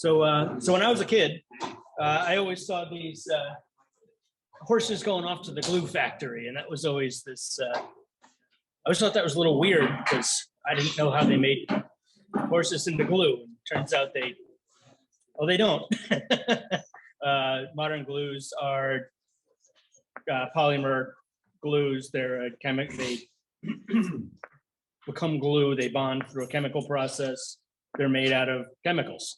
So when I was a kid, I always saw these horses going off to the glue factory, and that was always this. I always thought that was a little weird because I didn't know how they made horses into glue. And turns out they don't. Modern glues are polymer glues. They're a chemical. They become glue. They bond through a chemical process. They're made out of chemicals,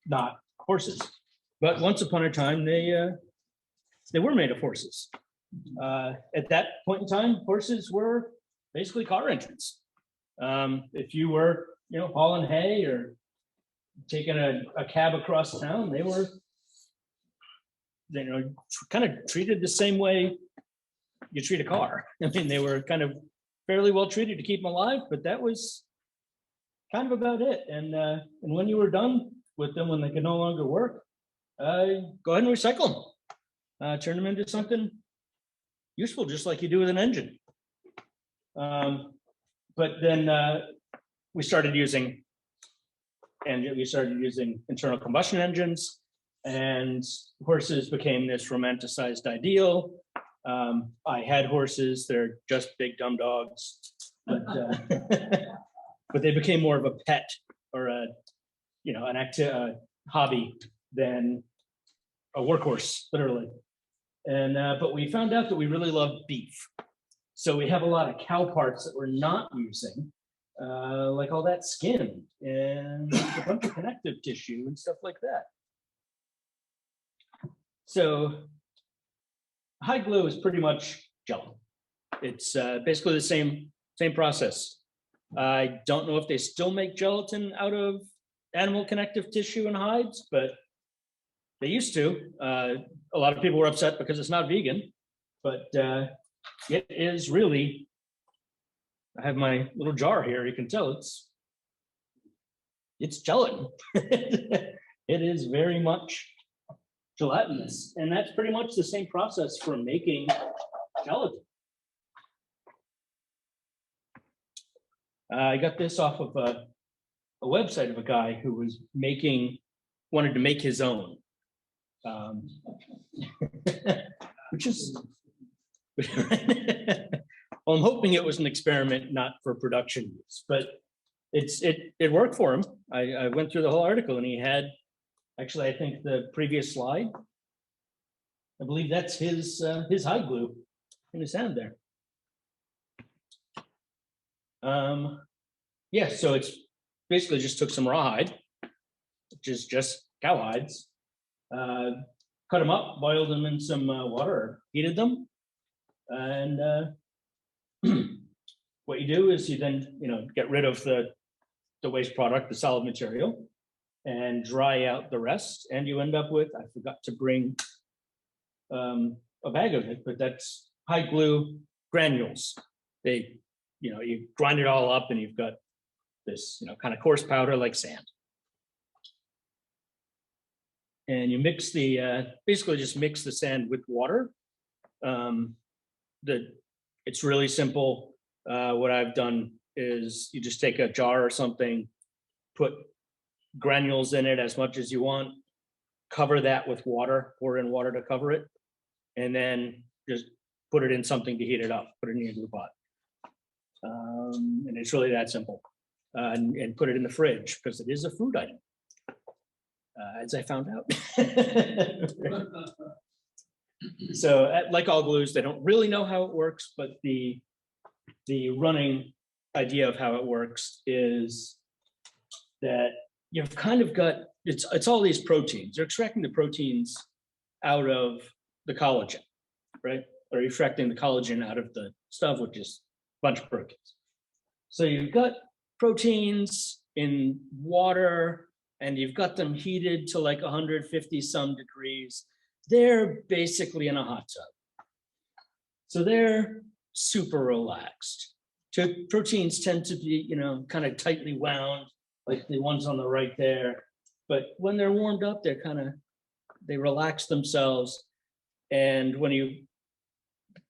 not horses. But once upon a time, they were made of horses. At that point in time, horses were basically car engines. If you were, hauling hay or taking a cab across town, they were, kind of treated the same way you treat a car. I mean, they were kind of fairly well treated to keep them alive, but that was kind of about it. And when you were done with them, when they could no longer work, go ahead and recycle them. Turn them into something useful, just like you do with an engine. But then we started using internal combustion engines, and horses became this romanticized ideal. I had horses; they're just big dumb dogs, but but they became more of a pet or an hobby than a workhorse, literally. And but we found out that we really love beef, so we have a lot of cow parts that we're not using, like all that skin and a bunch of connective tissue and stuff like that. So hide glue is pretty much gelatin. It's basically the same process. I don't know if they still make gelatin out of animal connective tissue and hides, but they used to. A lot of people were upset because it's not vegan, but it is really. I have my little jar here. You can tell it's gelatin. It is very much gelatinous, and that's pretty much the same process for making gelatin. I got this off of a website of a guy who was wanted to make his own, which is. Well, I'm hoping it was an experiment, not for production use, but it worked for him. I went through the whole article, and he had. Actually, I think the previous slide, I believe that's his hide glue in his hand there. Yeah, so it's basically just took some rawhide, which is just cow hides, cut them up, boiled them in some water, heated them, and what you do is you then get rid of the waste product, the solid material, and dry out the rest, and you end up with, I forgot to bring a bag of it, but that's hide glue granules. They, you grind it all up, and you've got this, kind of coarse powder like sand. And you mix basically just mix the sand with water. It's really simple. What I've done is you just take a jar or something, put granules in it as much as you want, cover that with water, pour in water to cover it, and then just put it in something to heat it up, put it in your glue pot. And it's really that simple. And put it in the fridge because it is a food item, as I found out. So like all glues, they don't really know how it works, but the running idea of how it works is that you've kind of got, it's all these proteins. They're extracting the proteins out of the collagen, right? Or extracting the collagen out of the stuff, which is a bunch of proteins. So you've got proteins in water, and you've got them heated to like 150 some degrees. They're basically in a hot tub. So they're super relaxed. Proteins tend to be, kind of tightly wound, like the ones on the right there. But when they're warmed up, they relax themselves. And when you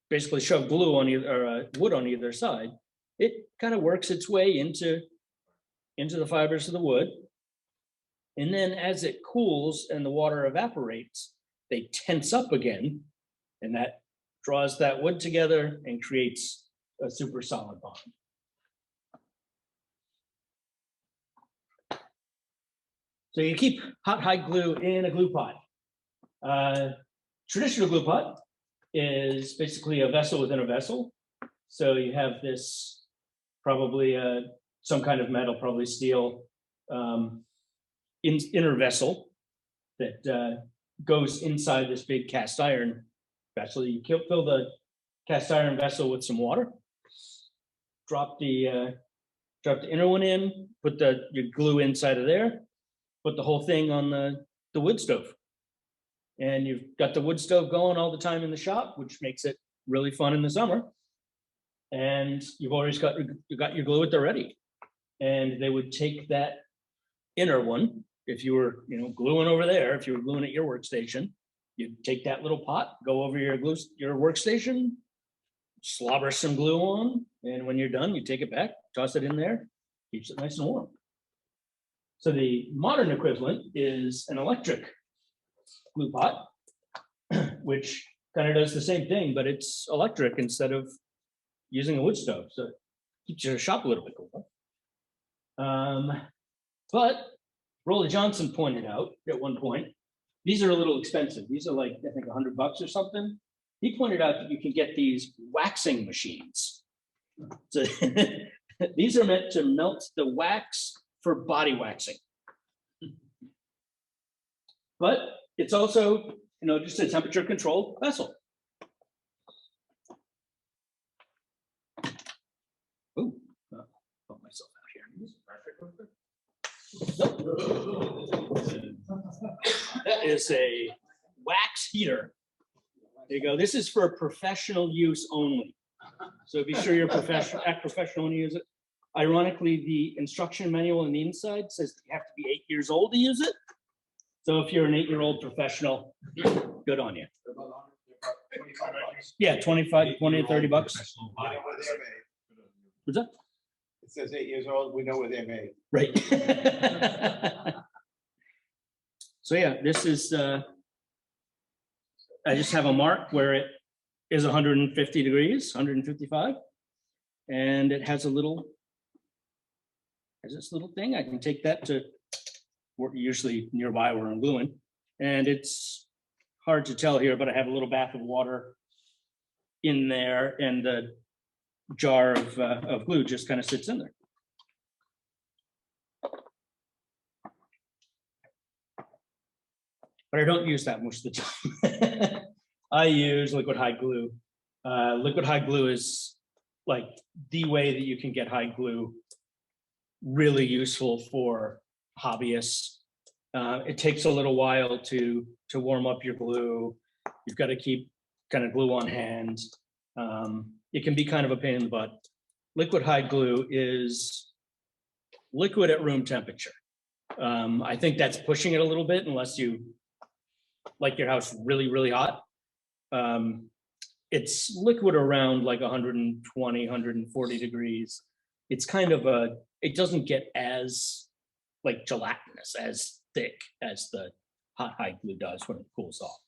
basically shove glue on either, or wood on either side, it kind of works its way into the fibers of the wood. And then as it cools and the water evaporates, they tense up again, and that draws that wood together and creates a super solid bond. So you keep hot hide glue in a glue pot. Traditional glue pot is basically a vessel within a vessel. So you have this probably some kind of metal, probably steel, inner vessel that goes inside this big cast iron vessel. You fill the cast iron vessel with some water, drop the inner one in, put your glue inside of there, put the whole thing on the wood stove. And you've got the wood stove going all the time in the shop, which makes it really fun in the summer. And you've always got your glue at the ready. And they would take that inner one, if you were gluing over there, if you were gluing at your workstation, you'd take that little pot, go over your workstation, slobber some glue on, and when you're done, you take it back, toss it in there, keeps it nice and warm. So the modern equivalent is an electric glue pot, which kind of does the same thing, but it's electric instead of using a wood stove. So it keeps your shop a little bit cooler. But Rolly Johnson pointed out at one point, these are a little expensive. These are like, I think $100 or something. He pointed out that you can get these waxing machines. So these are meant to melt the wax for body waxing. But it's also, just a temperature controlled vessel. Ooh, put myself out here. That is a wax heater. There you go. This is for professional use only. So be sure you're act professional when you use it. Ironically, the instruction manual on the inside says you have to be 8 years old to use it. So if you're an 8-year-old professional, good on you. Yeah, 25, 20, 30 bucks. What's that? It says 8 years old. We know where they're made. Right. So yeah, this is, I just have a mark where it is 150 degrees, 155. And it has this little thing. I can take that to usually nearby where I'm gluing. And it's hard to tell here, but I have a little bath of water in there, and the jar of glue just kind of sits in there. But I don't use that most of the time. I use liquid hide glue. Liquid hide glue is like the way that you can get hide glue really useful for hobbyists. It takes a little while to warm up your glue. You've got to keep kind of glue on hand. It can be kind of a pain in the butt. Liquid hide glue is liquid at room temperature. I think that's pushing it a little bit unless you like your house really, really hot. It's liquid around like 120, 140 degrees. It's kind of it doesn't get as like gelatinous, as thick as the hot hide glue does when it cools off.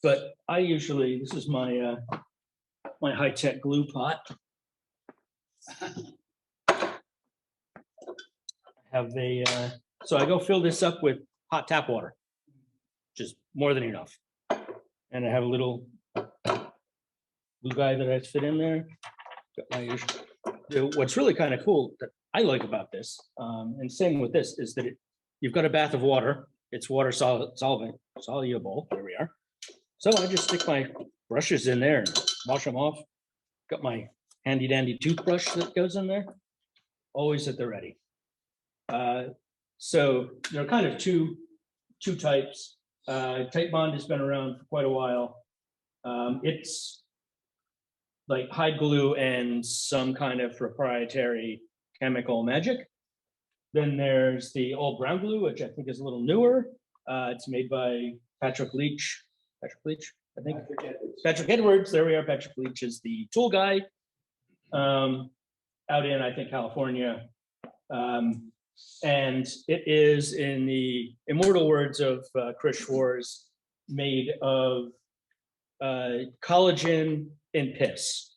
But I usually, this is my my high-tech glue pot. So I go fill this up with hot tap water, which is more than enough. And I have a little glue guy that I fit in there. What's really kind of cool that I like about this, and same with this, is that you've got a bath of water. It's water soluble. There we are. So I just stick my brushes in there and wash them off. Got my handy dandy toothbrush that goes in there. Always at the ready. So there are kind of two types. Tight bond has been around for quite a while. It's like hide glue and some kind of proprietary chemical magic. Then there's the old brown glue, which I think is a little newer. It's made by Patrick Leach, I think. Patrick Edwards, there we are. Patrick Leach is the tool guy out in, I think, California. And it is, in the immortal words of Chris Schwarz, made of collagen and piss.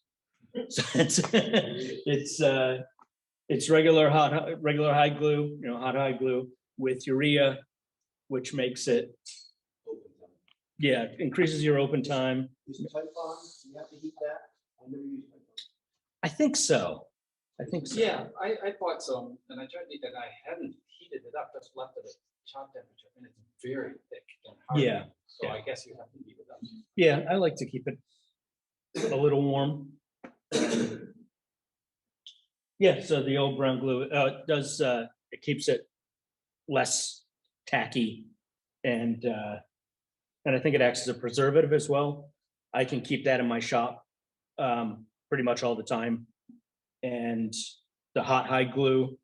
So it's regular hide glue, hot hide glue with urea, which makes it, increases your open time. Is it type bond? Do you have to heat that? I never used type bond. I think so. Yeah, I bought some and I tried to, and I hadn't heated it up, just left it at shop temperature and it's very thick and hard. Yeah, So yeah. I guess you have to heat it up. Yeah, I like to keep it a little warm. Yeah, so the old brown glue does it keeps it less tacky, and I think it acts as a preservative as well. I can keep that in my shop pretty much all the time. And the hot hide glue,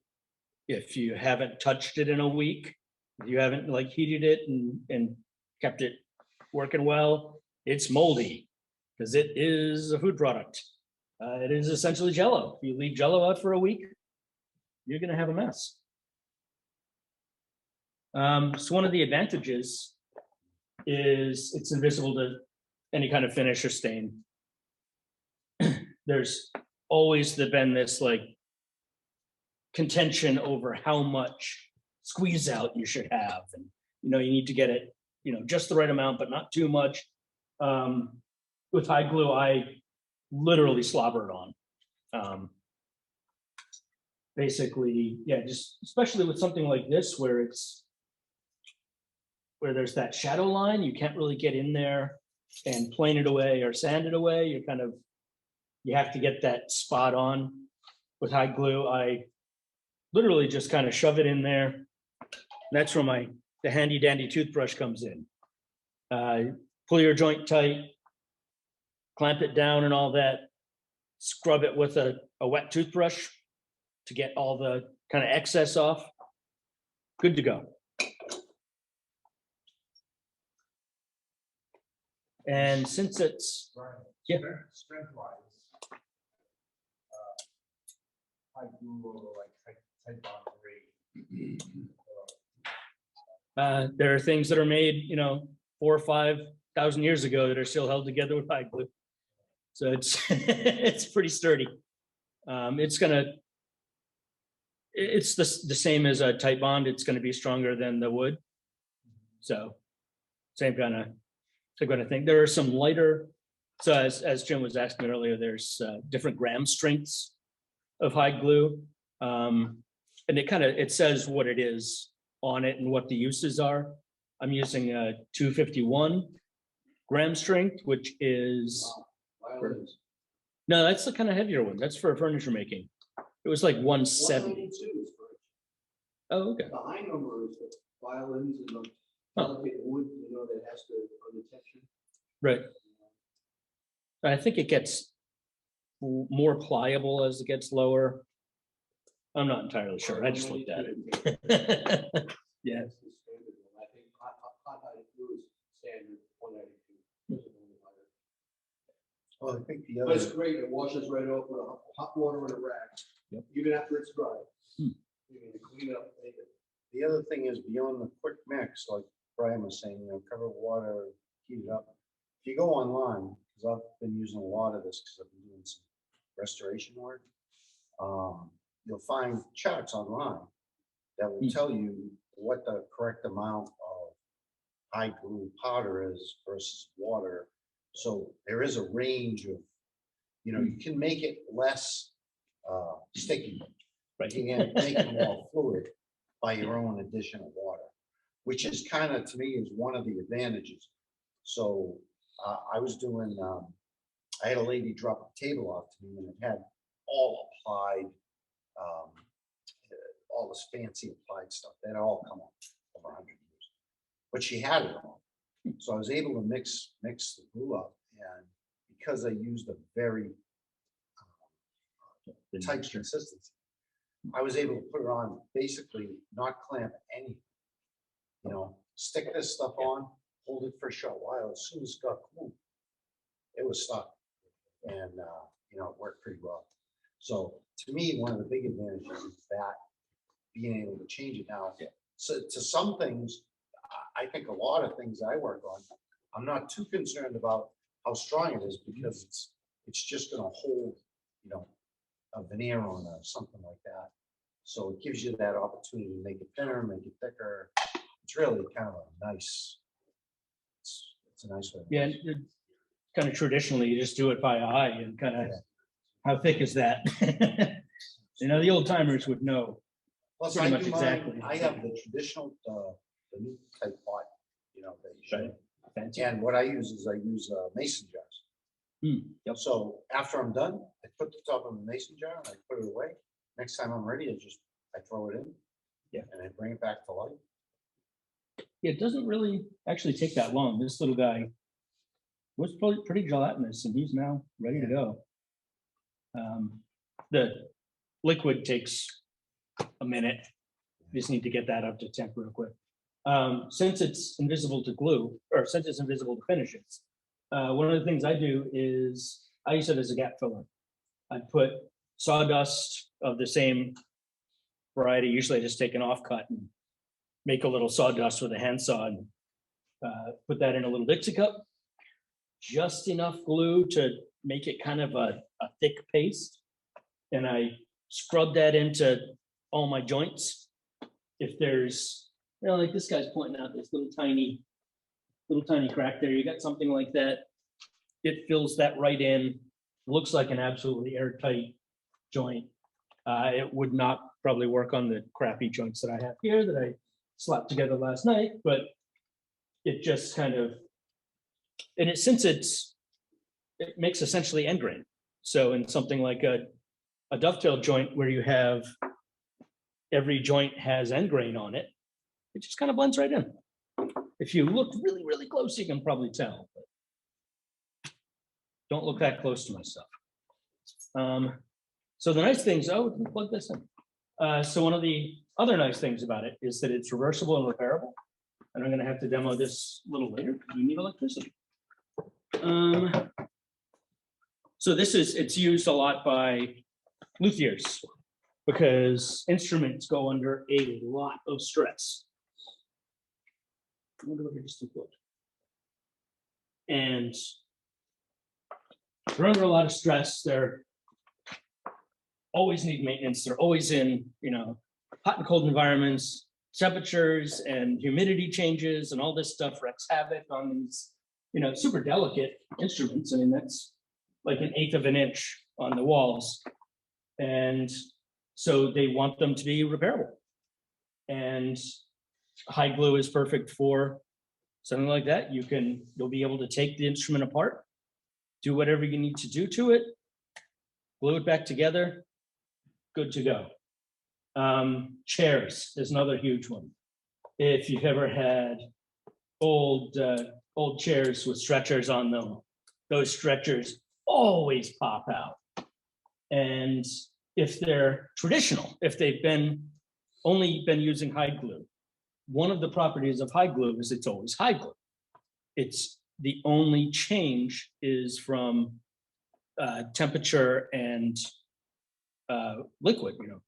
if you haven't touched it in a week, if you haven't like heated it and kept it working well, it's moldy because it is a food product. It is essentially Jell-O. If you leave Jell-O out for a week, you're going to have a mess. So one of the advantages is it's invisible to any kind of finish or stain. There's always been this like contention over how much squeeze out you should have, and you need to get it just the right amount but not too much. With hide glue, I literally slobber it on. Basically, just especially with something like this where there's that shadow line, you can't really get in there and plane it away or sand it away. You have to get that spot on. With hide glue, I literally just kind of shove it in there. That's where the handy dandy toothbrush comes in. Pull your joint tight, clamp it down and all that, scrub it with a wet toothbrush to get all the kind of excess off. Good to go. And since it's Strength wise. I do like type bond 3. There are things that are made 4,000 or 5,000 years ago that are still held together with hide glue. So it's it's pretty sturdy. It's the same as a type bond. It's going to be stronger than the wood. So same kind of thing. There are some lighter. So as Jim was asking earlier, there's different gram strengths of hide glue, and it says what it is on it and what the uses are. I'm using a 251 gram strength, which is no, that's the kind of heavier one. That's for furniture making. It was like 170. Oh, okay. The high number is the violins and the delicate wood, that has to under tension. Right. I think it gets more pliable as it gets lower. I'm not entirely sure. I just looked at it. Yeah. That's the standard one. I think hot hide glue is standard 192. Well, I think the But it's other, great. It washes right off with hot water in a rag. Yep. Even after it's dry. Hmm. You need to clean up. Make it. the other thing is beyond the quick mix, like Brian was saying, cover water, heat it up. If you go online, because I've been using a lot of this because I've been doing some restoration work, you'll find charts online that will tell you what the correct amount of high glue powder is versus water. So there is a range of, you can make it less sticky. Right. You can make it more fluid by your own additional water, which is kind of, to me, is one of the advantages. So I was doing, I had a lady drop a table off to me and it had all applied, all this fancy applied stuff that had all come up over 100 years. But she had it all. So I was able to mix the glue up, and because I used a very tight consistency, I was able to put it on, basically not clamp anything. Stick this stuff on, hold it for a short while. As soon as it got cool, it was stuck, and it worked pretty well. So to me, one of the big advantages is that being able to change it now. So to some things, I think a lot of things I work on, I'm not too concerned about how strong it is because it's just gonna hold, you know, a veneer on or something like that. So it gives you that opportunity to make it thinner, make it thicker. It's really kind of a nice, it's a nice way. Yeah, kind of traditionally, you just do it by eye and kind of, how thick is that? You know, the old timers would know. Plus, pretty I much do mine, exactly. I have the traditional, the new type pot, you know, that you show. Right. Fancy. And what I use is I use mason jars. Yep. So after I'm done, I put the top of the mason jar and I put it away. Next time I'm ready, I throw it in. Yeah. And I bring it back to life. It doesn't really actually take that long. This little guy was probably pretty gelatinous and he's now ready to go. The liquid takes a minute. You just need to get that up to temp real quick. Since it's invisible to glue, or since it's invisible to finishes, one of the things I do is I use it as a gap filler. I put sawdust of the same variety. Usually I just take an offcut and make a little sawdust with a handsaw and put that in a little Dixie cup. Just enough glue to make it kind of a thick paste. And I scrub that into all my joints. If there's, you know, like this guy's pointing out this little tiny crack there, you got something like that, it fills that right in. Looks like an absolutely airtight joint. It would not probably work on the crappy joints that I have here that I slapped together last night, but it just kind of, and since it makes essentially end grain. So in something like a dovetail joint where you have every joint has end grain on it, it just kind of blends right in. If you look really, really close, you can probably tell. But don't look that close to my stuff. So the nice things, we can plug this in. So one of the other nice things about it is that it's reversible and repairable. And I'm going to have to demo this a little later because we need electricity. So it's used a lot by luthiers because instruments go under a lot of stress. I wonder what I just did. And they're under a lot of stress. They're always need maintenance. They're always in, you know, hot and cold environments, temperatures and humidity changes and all this stuff wreaks havoc on these, you know, super delicate instruments. I mean, that's like 1/8 of an inch on the walls. And so they want them to be repairable. And high glue is perfect for something like that. You'll be able to take the instrument apart, do whatever you need to do to it, glue it back together, good to go. Chairs is another huge one. If you've ever had old chairs with stretchers on them, those stretchers always pop out. And if they're traditional, if they've only been using hide glue, one of the properties of hide glue is it's always hide glue. It's the only change is from temperature and liquid, you know.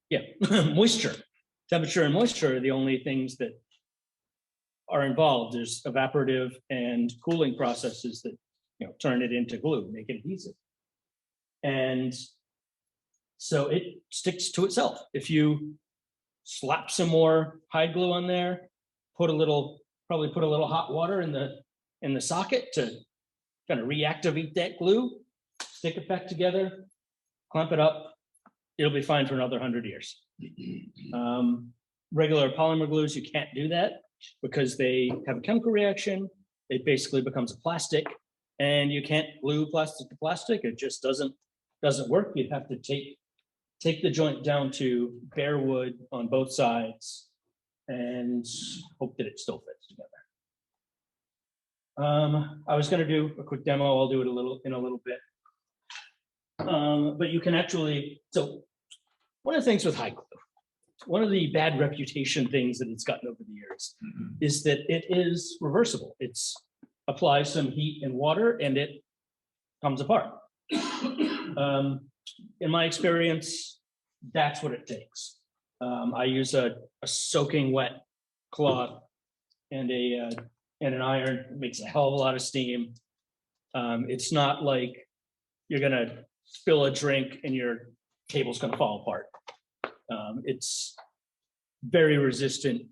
Yeah, moisture. Temperature and moisture are the only things that are involved. There's evaporative and cooling processes that, you know, turn it into glue, make it adhesive. And so it sticks to itself. If you slap some more hide glue on there, probably put a little hot water in the socket to kind of reactivate that glue, stick it back together, clamp it up, it'll be fine for another 100 years. Regular polymer glues, you can't do that because they have a chemical reaction. It basically becomes a plastic, and you can't glue plastic to plastic. It just doesn't work. You'd have to take the joint down to bare wood on both sides and hope that it still fits together. I was going to do a quick demo. I'll do it in a little bit. But you can actually, so one of the things with high glue, one of the bad reputation things that it's gotten over the years is that it is reversible. It's apply some heat and water and it comes apart. In my experience, that's what it takes. I use a soaking wet cloth and an iron. It makes a hell of a lot of steam. It's not like you're gonna spill a drink and your table's gonna fall apart. It's very resistant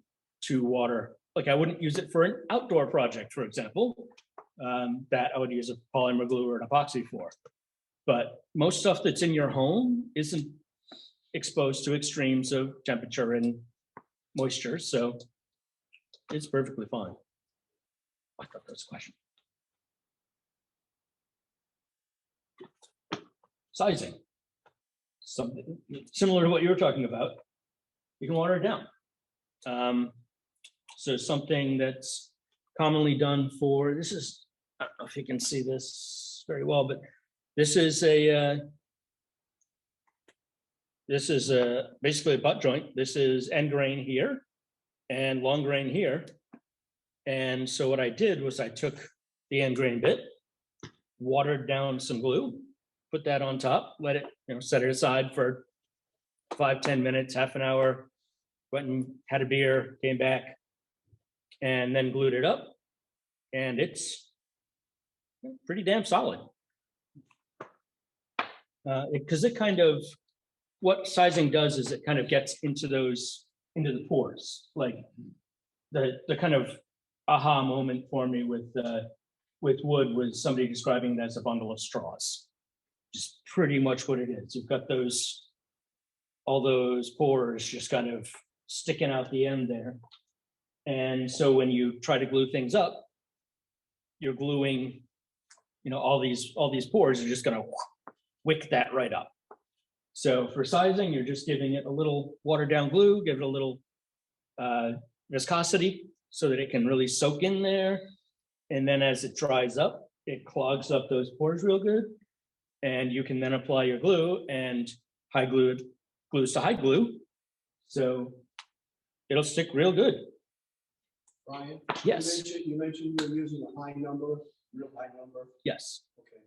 to water. Like I wouldn't use it for an outdoor project, for example, that I would use a polymer glue or an epoxy for. But most stuff that's in your home isn't exposed to extremes of temperature and moisture, so it's perfectly fine. I thought that was a question. Sizing. Something similar to what you were talking about. You can water it down. So something that's commonly done for, this is, I don't know if you can see this very well, but this is basically a butt joint. This is end grain here and long grain here. And so what I did was I took the end grain bit, watered down some glue, put that on top, let it, set it aside for 5-10 minutes, half an hour, went and had a beer, came back, and then glued it up. And it's pretty damn solid. Because it kind of, what sizing does is it kind of gets into the pores. Like the kind of aha moment for me with wood was somebody describing it as a bundle of straws. Just pretty much what it is. You've got all those pores just kind of sticking out the end there. And so when you try to glue things up, you're gluing, all these pores are just going to wick that right up. So for sizing, you're just giving it a little watered down glue, give it a little viscosity so that it can really soak in there. And then as it dries up, it clogs up those pores real good. And you can then apply your glue, and high glue glues to high glue. So it'll stick real good. Brian? Yes. You mentioned you're using a high number, real high number. Yes. Okay.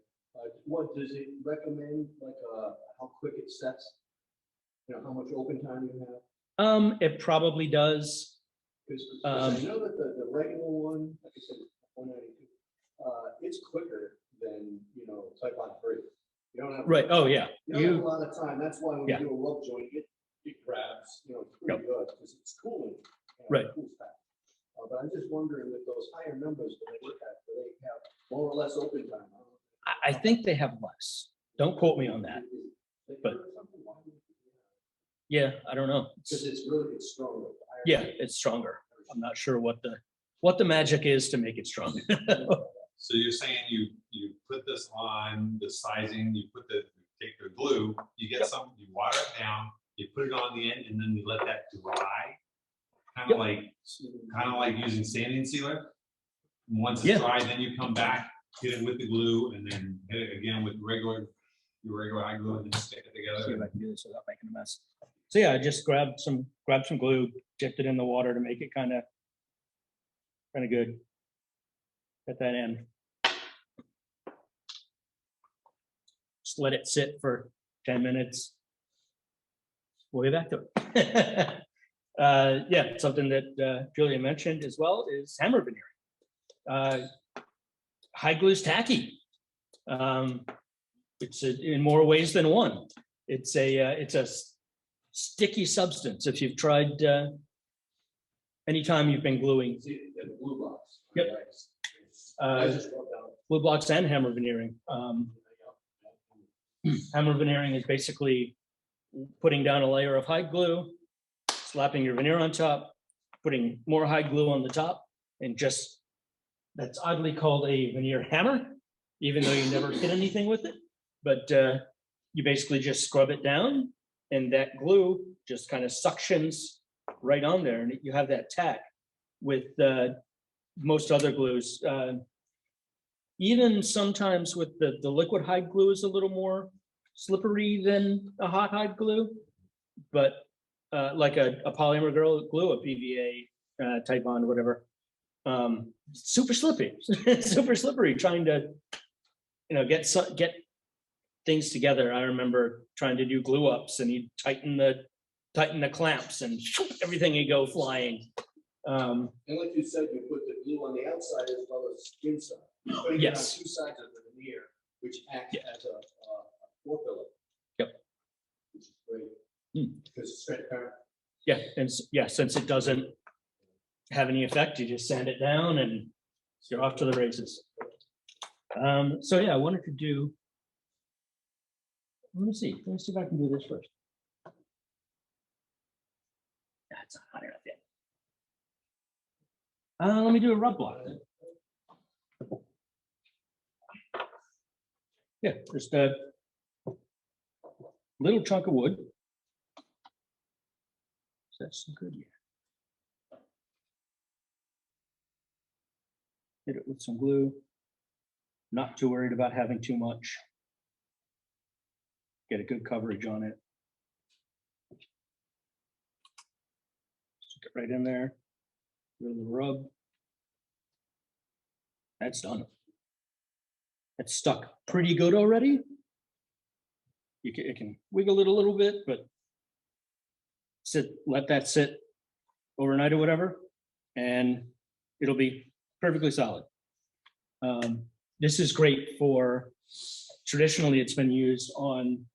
What does it recommend, like how quick it sets? How much open time you have? It probably does. Because I know that the regular one, like I said, 192, it's quicker than, Type-on 3. You don't have Right. Oh yeah. You don't have a lot of time. That's why when Yeah. you do a rope joint, it grabs, it's pretty good because it's cooling. Right. It cools fast. But I'm just wondering with those higher numbers, when they look at, do they have more or less open time? I think they have less. Don't quote me on that. But yeah, I don't know. Because it's stronger. Yeah, it's stronger. I'm not sure what the magic is to make it strong. So you're saying you put this on the sizing, take the glue, you get some, you water it down, you put it on the end, and then you let that dry. Kind of like using sanding sealer. And once it's dry, then you come back, hit it with the glue, and then hit it again with your regular high glue, and then stick it together. See if I can do this without making a mess. So yeah, I just grabbed some glue, dipped it in the water to make it kind of good at that end. Just let it sit for 10 minutes. We'll get back to it. Yeah, something that Julia mentioned as well is hammer veneering. High glue's tacky. It's in more ways than one. It's a sticky substance. If you've tried, anytime you've been gluing. The blue box. Yep. I just wrote down. Glue blocks and hammer veneering. Hammer veneering is basically putting down a layer of high glue, slapping your veneer on top, putting more high glue on the top, and that's oddly called a veneer hammer, even though you never hit anything with it. But you basically just scrub it down, and that glue just kind of suctions right on there, and you have that tack. With most other glues, even sometimes with the liquid hide glue is a little more slippery than a hot hide glue, but like a polymer glue, a PVA Type-on, whatever, super slippery, super slippery. Trying to get things together. I remember trying to do glue ups and he'd tighten the clamps and everything would go flying. And like you said, you put the glue on the outside as well as inside. You're putting it on Yes. 2 sides of the veneer, which acts Yeah. as a 4-pillar. Yep. Which is great. Hmm. Because it's transparent. Yeah, and since it doesn't have any effect, you just sand it down and you're off to the races. So yeah, I wanted to do. Let me see if I can do this first. That's not hot enough yet. Let me do a rub block then. Yeah, just a little chunk of wood. That's good. Yeah. Hit it with some glue. Not too worried about having too much. Get a good coverage on it. Stick it right in there. Little rub. That's done. It's stuck pretty good already. It can wiggle it a little bit, but let that sit overnight or whatever, and it'll be perfectly solid. This is great for, traditionally it's been used on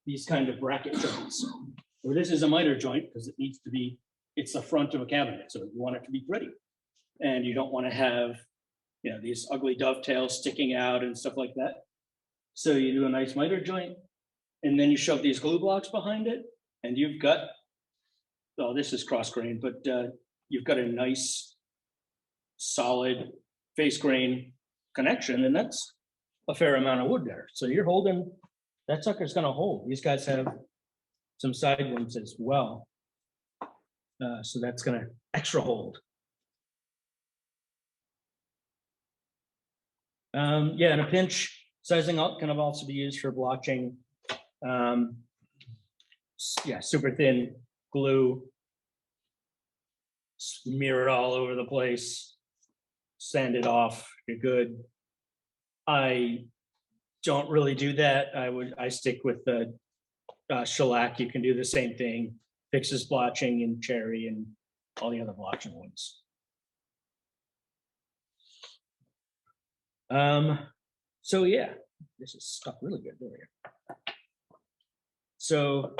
these kind of bracket joints. Where this is a miter joint because it needs to be, it's the front of a cabinet, so you want it to be pretty. And you don't want to have, these ugly dovetails sticking out and stuff like that. So you do a nice miter joint, and then you shove these glue blocks behind it, and you've got, oh, this is cross grain, but you've got a nice solid face grain connection, and that's a fair amount of wood there. So you're holding, that sucker's gonna hold. These guys have some side ones as well. So that's gonna extra hold. Yeah, and a pinch sizing up can also be used for blotching. Yeah, super thin glue. Smear it all over the place. Sand it off. You're good. I don't really do that. I stick with the shellac. You can do the same thing. Fixes blotching in cherry and all the other blotching ones. So yeah, this is stuck really good. There we go. So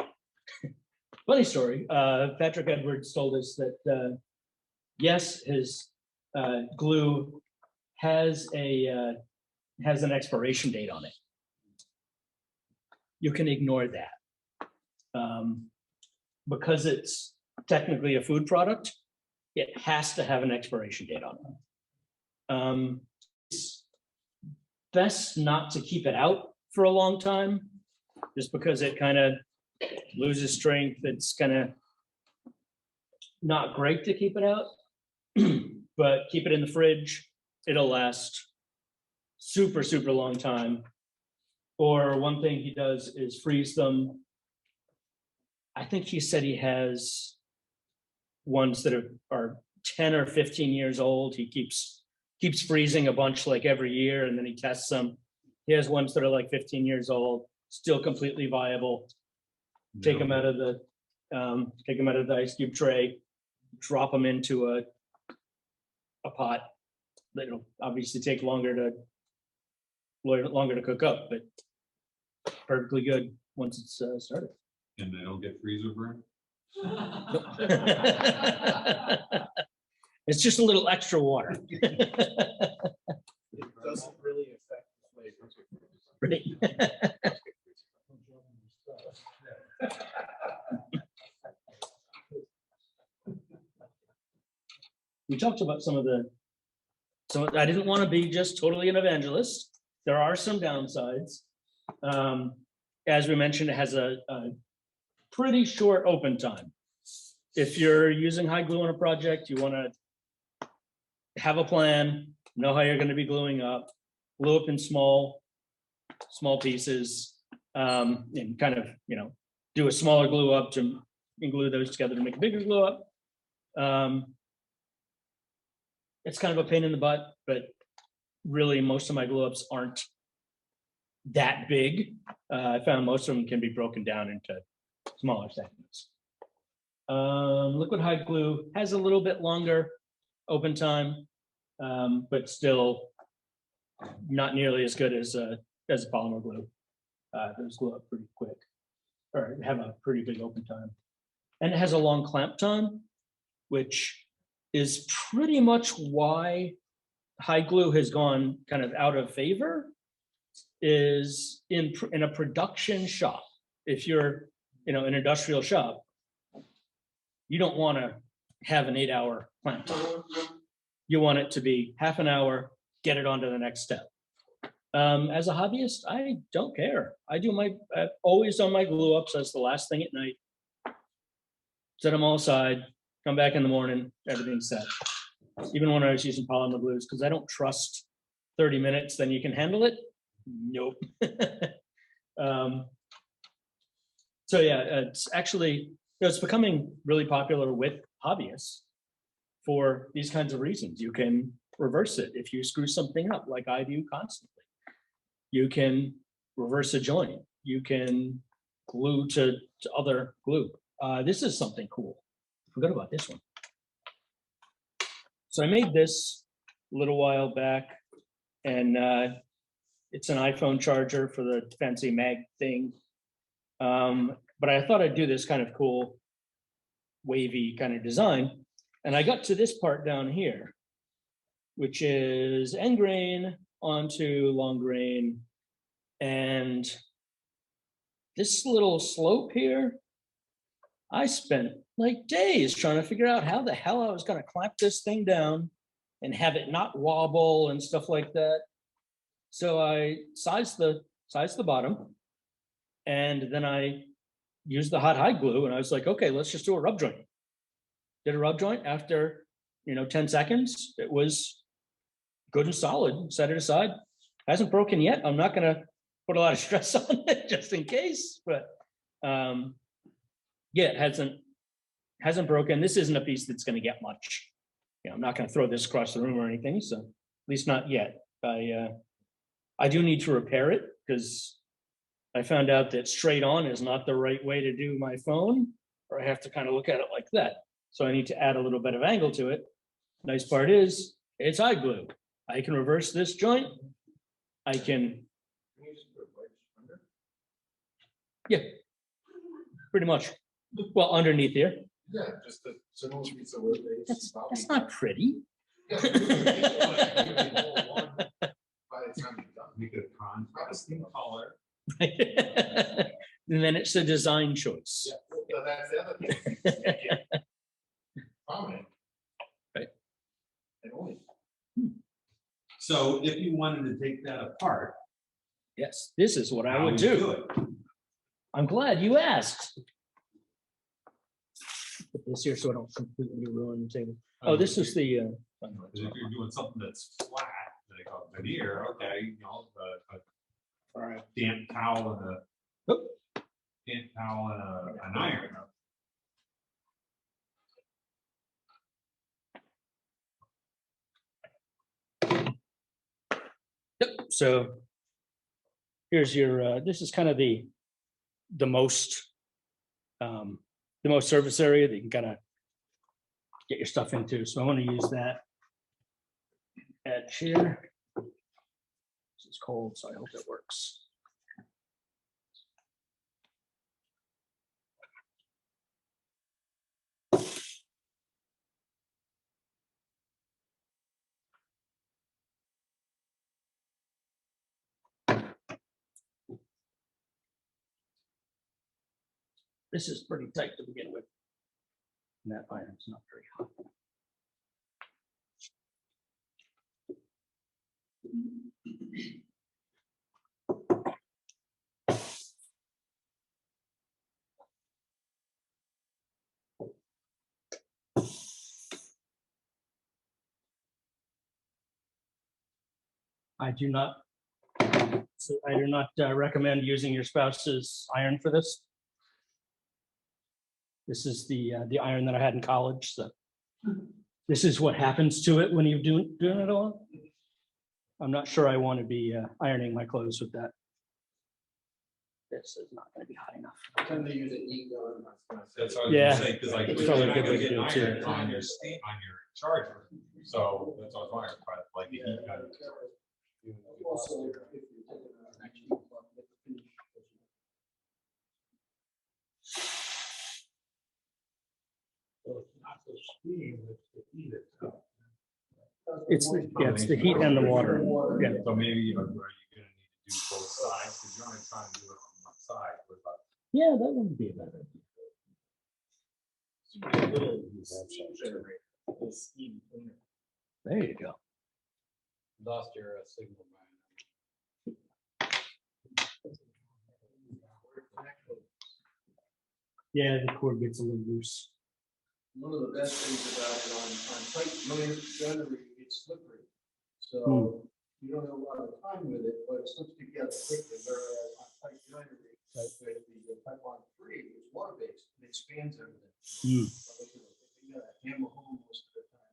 funny story. Patrick Edwards told us that yes, his glue has an expiration date on it. You can ignore that. Because it's technically a food product, it has to have an expiration date on it. It's best not to keep it out for a long time, just because it kind of loses strength. It's kind of not great to keep it out, but keep it in the fridge. It'll last super, super long time. Or one thing he does is freeze them. I think he said he has ones that are 10 or 15 years old. He keeps freezing a bunch like every year, and then he tests them. He has ones that are like 15 years old, still completely viable. Take them out of the ice cube tray, drop them into a pot. It'll obviously take longer to cook up, but perfectly good once it's started. And they don't get freezer burn? It's just a little extra water. It doesn't really affect the flavor. Right. We talked about so I didn't want to be just totally an evangelist. There are some downsides. As we mentioned, it has a pretty short open time. If you're using high glue on a project, you want to have a plan, know how you're going to be gluing up, glue up in small pieces, and kind of, do a smaller glue up and glue those together to make a bigger glue up. It's kind of a pain in the butt, but really most of my glue ups aren't that big. I found most of them can be broken down into smaller segments. Liquid hide glue has a little bit longer open time, but still not nearly as good as polymer glue. Those glue up pretty quick, or have a pretty big open time. And it has a long clamp time, which is pretty much why hide glue has gone kind of out of favor. Is in a production shop. If you're, an industrial shop, you don't want to have an 8-hour clamp time. You want it to be half an hour, get it on to the next step. As a hobbyist, I don't care. I've always done my glue ups as the last thing at night. Set them all aside, come back in the morning, everything's set. Even when I was using polymer glues, because I don't trust 30 minutes, then you can handle it. Nope. So yeah, it's actually, it's becoming really popular with hobbyists for these kinds of reasons. You can reverse it if you screw something up, like I do constantly. You can reverse a joint. You can glue to other glue. This is something cool. Forgot about this one. So I made this a little while back, and it's an iPhone charger for the fancy mag thing. But I thought I'd do this kind of cool, wavy kind of design. And I got to this part down here, which is end grain onto long grain. And this little slope here, I spent like days trying to figure out how the hell I was going to clamp this thing down and have it not wobble and stuff like that. So I sized the bottom, and then I used the hot hide glue, and I was like, okay, let's just do a rub joint. Did a rub joint after 10 seconds. It was good and solid. Set it aside. Hasn't broken yet. I'm not going to put a lot of stress on it just in case, but yeah, it hasn't broken. This isn't a piece that's going to get much. I'm not going to throw this across the room or anything, so at least not yet. I do need to repair it because I found out that straight on is not the right way to do my phone, or I have to kind of look at it like that. So I need to add a little bit of angle to it. Nice part is it's hide glue. I can reverse this joint. I can. Yeah, pretty much. Well, underneath here. Yeah, just a similar piece of wood. That's not pretty. Yeah, but you would make it all one by the time you're done. Make it a contrasting color. And then it's a design choice. Yeah, well, that's the other thing. Make it prominent. Right. And only. So if you wanted to take that apart, Yes, this is what I how would would you do. it? I'm glad you asked. Put this here so I don't completely ruin the table. Oh, this is the. 'Cause if you're doing something that's flat, like a veneer, okay, All right. damp towel and Oop. an iron. Yep. So here's your. This is kind of the most surface area that you can kind of get your stuff into. So I want to use that edge here. This is cold, so I hope it works. This is pretty tight to begin with. And that iron's not very hot. I do not recommend using your spouse's iron for this. This is the iron that I had in college. So this is what happens to it when you're doing it all. I'm not sure I want to be ironing my clothes with that. This is not gonna be high enough. Then they use a heat gun. That's what I was Yeah. gonna say, because like. It's you're probably a not good gonna way to get do it, too. iron On your steam, on your charger, so that's what I was wondering, but like the heat gun. Also, if you're taking an actual plug, you have to finish. Not the steam, it's the heat itself. It's the heat and the water. Yeah. So maybe, you know, are you gonna need to do both sides, because you're only trying to do it on one side, with like. Yeah, that wouldn't be a bad idea. There you go. Lost your signal. Yeah, the cord gets a little loose. One of the best things about it on tight joinery, it's slippery. So you don't have a lot of time with it, but it slips together quickly, whereas on tight joinery, with the type on 3, it's water-based, it expands everything. Mm. So you gotta hammer home most of the time.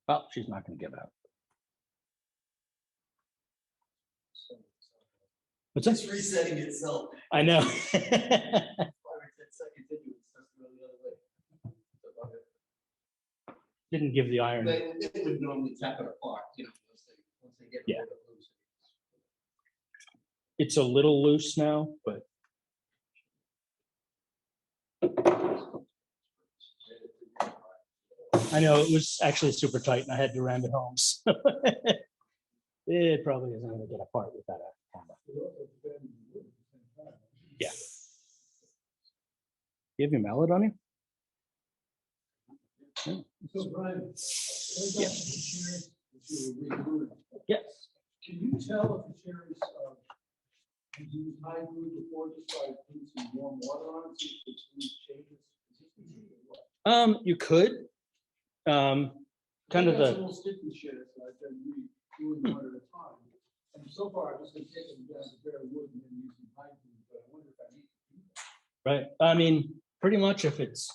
Well, she's not gonna give out. What's that? It's resetting itself. I know. 5 or 10 seconds into it, starts to go the other way. Didn't give the iron. They would normally tap it apart, you know, once they get. a Yeah. little bit loose. It's a little loose now, but I know it was actually super tight and I had to ram it home. So it probably isn't gonna get apart without a hammer. Yeah. You have your mallet on you? So Brian, going back to the chairs that you were redoing, Yes. can you tell if the chairs, you use high glue before just by putting some warm water on it, see if the glue changes consistency or what? You could. Kind of I've got some the, little sticky chairs that I've been redoing one at a time. And so far, I've just been taking them down to bare wood and then using high glue, but I wonder if I need to do that. right. I mean, pretty much if it's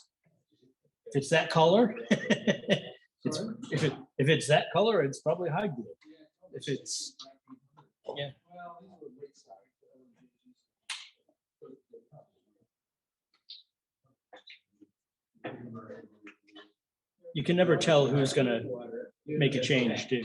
that color. It's, Sorry? if it's that color, it's probably high glue. If it's, yeah. Well, these were great size. You can never tell who's gonna make a change too.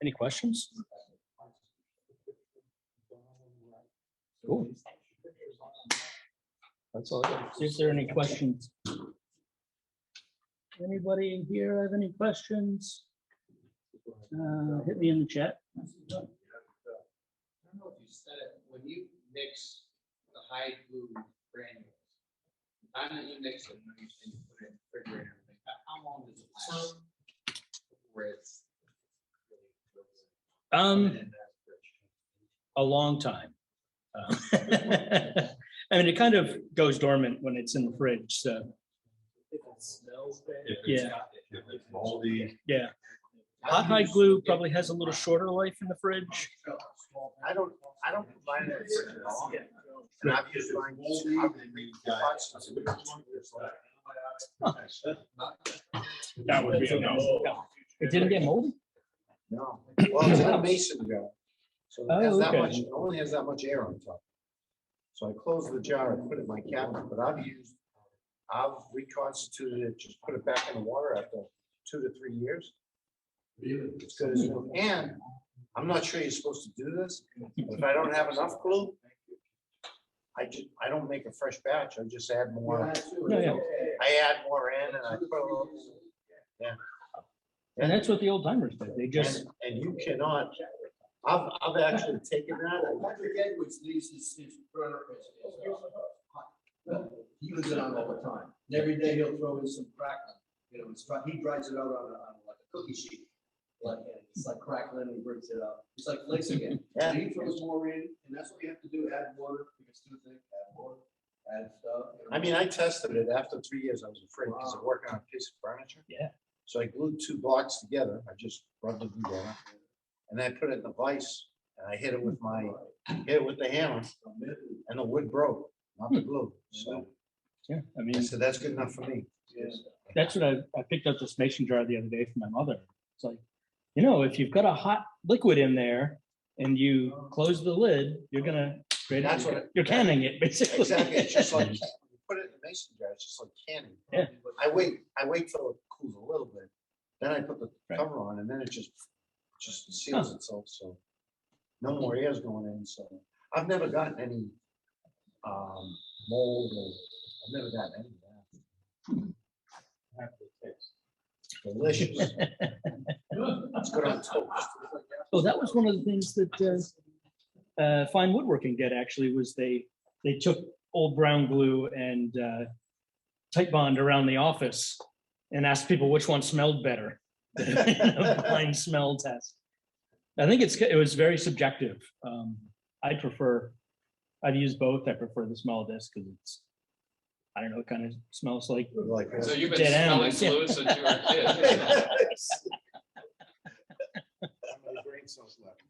Any questions? Cool. That's all. I got. See if there are any questions. Anybody here have any questions? Hit me in the chat. I don't know if you said it, when you mix the high glue granules, the time that you mix it, when you say you put it in the refrigerator, and everything, how long does it last? Where it's. A long time. I mean, it kind of goes dormant when it's in the fridge, so, If it smells bad. If it's- Yeah. If it's moldy, yeah. Hot high glue probably has a little shorter life in the fridge. I don't find it long. And I've used mine. That would be a no. It didn't get moldy? No, well, it's in a mason jar. So it has Oh, that okay. much, it only has that much air on top. So I closed the jar and put it in my cabinet, but I've reconstituted it, just put it back in the water after 2 to 3 years. It's good as new. And I'm not sure you're supposed to do this, but if I don't have enough glue, I don't make a fresh batch, I just add more. Yeah. I add more in and I put a little, yeah. And that's what the old timers did. They just, And you cannot, I've actually taken that. Patrick Edwards leaves his burner. He leaves it on all the time. And every day he'll throw in some crack, you know, he dries it out on like a cookie sheet. Like, it's like crackling and he brings it up. It's like lace again. Yeah. And he throws more in, and that's what you have to do, add water, if it's too thick, add water, add stuff. you know. I mean, I tested it after 3 years. I was afraid because I'm working on a piece of furniture. Yeah. So I glued 2 blocks together. I just rubbed it together. And I put it in the vise and I hit it with the hammer and the wood broke, not the glue. So Yeah, I I mean, said, that's good enough for me. Yes. that's what I picked up this mason jar the other day from my mother. It's like, you know, if you've got a hot liquid in there and you close the lid, you're gonna, That's what you're canning it basically. Exactly. It's just like, you put it in the mason jar, it's just like canning. Yeah. I wait till it cools a little bit. Then I put the Right. cover on and then it just seals itself. So no more air's going in. So I've never gotten any mold or I've never gotten any of that. Delicious. It's good on toast. Oh, that was one of the things that Fine Woodworking did actually, was they took old brown glue and tight bond around the office and asked people which one smelled better. A blind smell test. I think it was very subjective. I've used both. I prefer the smell of this because it's, I don't know, it kind of smells like. Like So this. you've been Dead smelling animals, yeah. fluid since you were a kid. How many brain cells left?